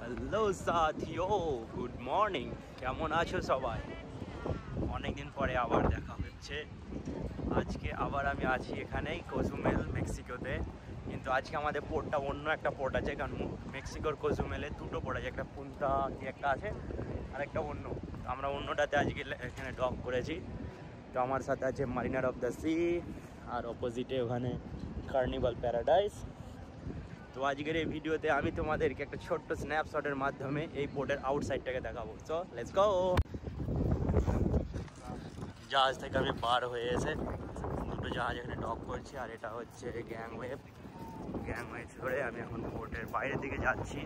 Hello সাথিও, good morning. কেমন আছো সবাই? অনেকদিন পরে আবার দেখা হচ্ছে। আজকে আবার আমি আছি এখানেই কোজুমেল, মেক্সিকোতে। কিন্তু আজকে আমাদের পোর্টটা অন্য একটা পোর্ট আছে, কারণ মেক্সিকোর কোজুমেলে দুটো পোর্ট আছে, একটা পুন্তা কি একটা আছে আর একটা অন্য। আমরা অন্যটাতে আজকে এখানে ডক করেছি। তো আমার সাথে আছে মারিনার অফ দ্য সি, আর অপোজিটে ওখানে কার্নিভাল প্যারাডাইস। তো আজকের এই ভিডিওতে আমি তোমাদেরকে একটা ছোট্ট স্ন্যাপশটের মাধ্যমে এই পোর্টের আউটসাইডটাকে দেখাবো। So let's go. জাহাজ থেকে আমি বার হয়ে এসে দুটো জাহাজ এখানে ডক করছি, আর এটা হচ্ছে গ্যাংওয়ে ধরে আমি এখন পোর্টের বাইরের দিকে যাচ্ছি।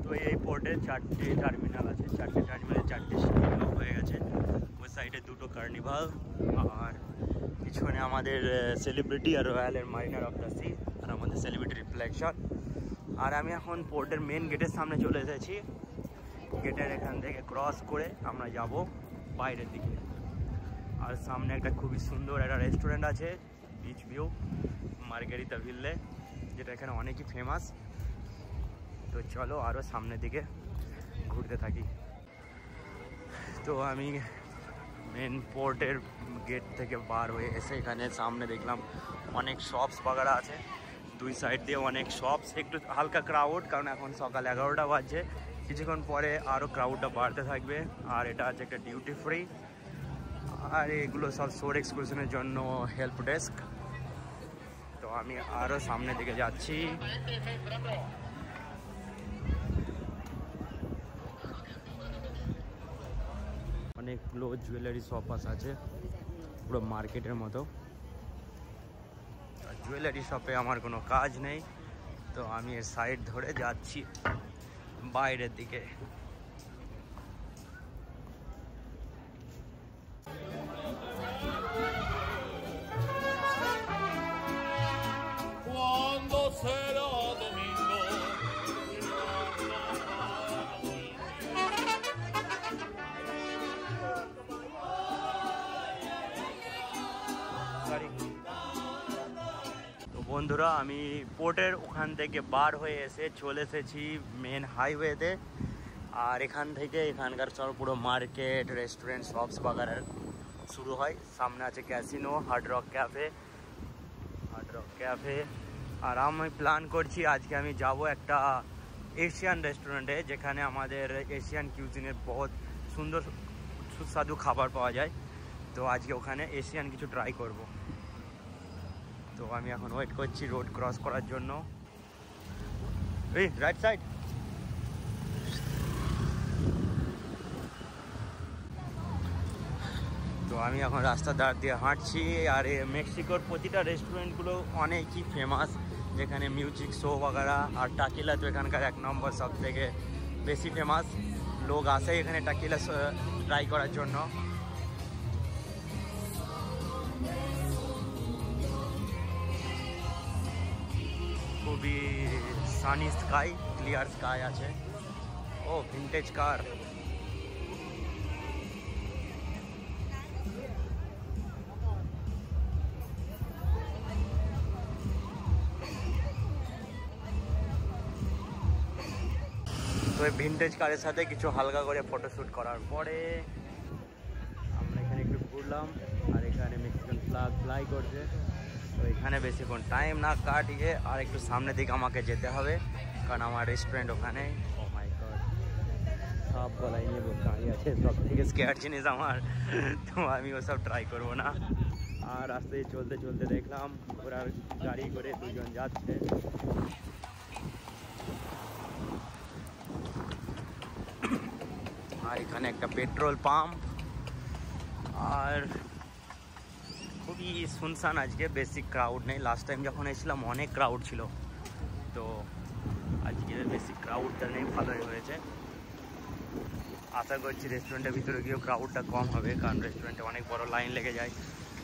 তো এই পোর্টে চারটে টার্মিনাল আছে, চারটে টার্মিনালে চারটে শিপিং হয়ে গেছে। ওই সাইডে দুটো কার্নিভাল, আর পিছনে আমাদের সেলিব্রিটি আর রয়্যালের মারিনার অফ দ্য সি, আর আমাদের সেলিব্রিটি রিফ্লেকশন। আর আমি এখন পোর্টের মেন গেটের সামনে চলে এসেছি। গেটের এখান থেকে ক্রস করে আমরা যাব বাইরের দিকে। আর সামনে একটা খুবই সুন্দর একটা রেস্টুরেন্ট আছে, বিচ ভিউ মার্গারিতা ভিল্লে, যেটা এখানে অনেকই ফেমাস। তো চলো আরও সামনের দিকে ঘুরতে থাকি। তো আমি মেন পোর্টের গেট থেকে বার হয়ে এসে এখানে সামনে দেখলাম অনেক শপস বাগারা আছে, দুই সাইড দিয়ে অনেক শপস। একটু হালকা ক্রাউড, কারণ এখন সকাল 11টা বাজছে। কিছুক্ষণ পরে আরও ক্রাউডটা বাড়তে থাকবে। আর এটা আছে একটা ডিউটি ফ্রি, আর এগুলো সব শোর এক্সক্লুশনের জন্য হেল্প ডেস্ক। তো আমি আরও সামনের দিকে যাচ্ছি। অনেকগুলো জুয়েলারি শপ আছে, পুরো মার্কেটের মতো। জুয়েলারি শপে আমার কোনো কাজ নেই, তো আমি এর সাইড ধরে যাচ্ছি বাইরের দিকে। তো বন্ধুরা, আমি পোর্টের ওখান থেকে বার হয়ে এসে চলে এসেছি মেন হাইওয়েতে। আর এখান থেকে এখানকার সব পুরো মার্কেট, রেস্টুরেন্ট, শপস বাগার শুরু হয়। সামনে আছে ক্যাসিনো, হার্ড রক ক্যাফে। আর আমি প্ল্যান করছি আজকে আমি যাব একটা এশিয়ান রেস্টুরেন্টে, যেখানে আমাদের এশিয়ান কিউজিনের বহুত সুন্দর সুস্বাদু খাবার পাওয়া যায়। তো আজকে ওখানে এশিয়ান কিছু ট্রাই করব। তো আমি এখন ওয়েট করছি রোড ক্রস করার জন্য। এই রাইট সাইড। তো আমি এখন রাস্তার ধার দিয়ে হাঁটছি। আর মেক্সিকোর প্রতিটা রেস্টুরেন্টগুলো অনেকই ফেমাস, যেখানে মিউজিক শো বাগারা। আর টাকিলা তো এখানকার 1 নম্বর, সব থেকে বেশি ফেমাস। লোক আসে এখানে টাকিলা ট্রাই করার জন্য। খুবই সানি স্কাই, ক্লিয়ার স্কাই আছে। ও ভিন্টেজ কার। তো এই ভিন্টেজ কারের সাথে কিছু হালকা করে ফটোশ্যুট করার পরে আমরা এখানে একটু ঘুরলাম। আর এখানে মেক্সিকান ফ্ল্যাগ ফ্লাই করছে। তো এখানে বেশিক্ষণ টাইম না কাটিয়ে আর একটু সামনের দিকে আমাকে যেতে হবে, কারণ আমার রেস্টুরেন্ট ওখানে। ও মাই গড, সব গলাই নিয়ে দাঁড়িয়ে আছে, সব থেকে স্কেয়ার জিনিস আমার। তো আমি ওসব ট্রাই করবো না। আর রাস্তায় চলতে চলতে দেখলাম ঘোড়ার গাড়ি করে দুজন যাচ্ছে। আর এখানে একটা পেট্রোল পাম্প। আর খুবই শুনশান আজকে, বেশি ক্রাউড নেই। লাস্ট টাইম যখন এসেছিলাম অনেক ক্রাউড ছিল, তো আজকে বেশি ক্রাউডটা নেই, ভালোই হয়েছে। আশা করছি রেস্টুরেন্টের ভিতরে গিয়েও ক্রাউডটা কম হবে, কারণ রেস্টুরেন্টে অনেক বড় লাইন লেগে যায়।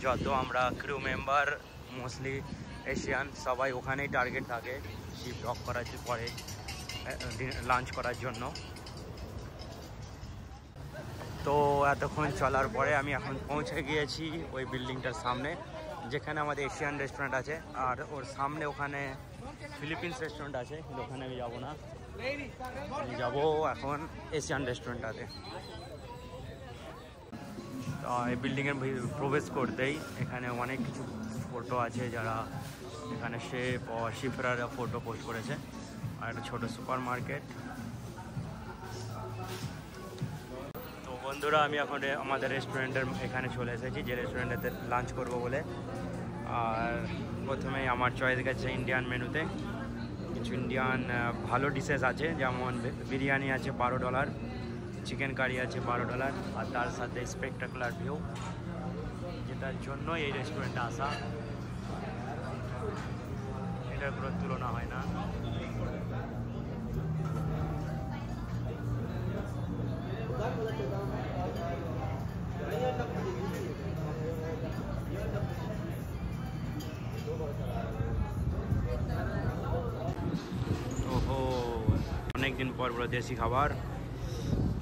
যত আমরা ক্রু মেম্বার, মোস্টলি এশিয়ান, সবাই ওখানেই টার্গেট থাকে শিপ ডক করার পরে লাঞ্চ করার জন্য। তো এতক্ষণ চলার পরে আমি এখন পৌঁছে গিয়েছি ওই বিল্ডিংটার সামনে। যেখানে আমাদের এশিয়ান রেস্টুরেন্ট আছে, আর ওর সামনে ওখানে ফিলিপিন্স রেস্টুরেন্ট আছে, কিন্তু ওখানে আমি যাবো না, আমি যাবো এখন এশিয়ান রেস্টুরেন্টটাতে। এই বিল্ডিংয়ের প্রবেশ করতেই এখানে অনেক কিছু ফটো আছে, যারা এখানে শেফ ও শিফরারা ফটো পোস্ট করেছে, আর একটা ছোটো সুপার মার্কেট। তো বন্ধুরা, আমি এখন আমাদের রেস্টুরেন্টের এখানে চলে এসেছি, যে রেস্টুরেন্টেতে লাঞ্চ করব বলে। আর প্রথমেই আমার চয়েস গেছে ইন্ডিয়ান মেনুতে। কিছু ইন্ডিয়ান ভালো ডিশেস আছে, যেমন বিরিয়ানি আছে $12, চিকেন কারি আছে $12, আর তার সাথে স্পেকটাকুলার ভিউ, যেটার জন্য এই রেস্টুরেন্টে আসা। এটার কোনো তুলনা হয় না। ওহো, অনেকদিন পর বড় দেশি খাবার,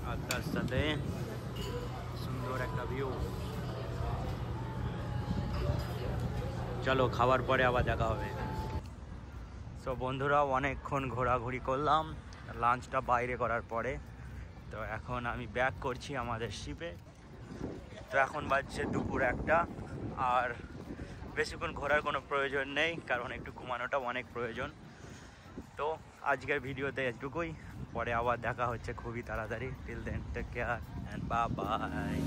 আর তার সাথে সুন্দর একটা ভিউ। চলো, খাবার পরে আবার দেখা হবে। সো বন্ধুরা, অনেকক্ষণ ঘোরাঘুরি করলাম লাঞ্চটা বাইরে করার পরে। তো এখন আমি ব্যাক করছি আমাদের শিপে। তো এখন বাজছে দুপুর 1টা, আর বেশিক্ষণ ঘোরার কোনো প্রয়োজন নেই, কারণ একটু ঘুমানোটা অনেক প্রয়োজন। তো আজকের ভিডিওতে এটুকুই, পরে আবার দেখা হচ্ছে খুবই তাড়াতাড়ি। Till then, take care and bye by.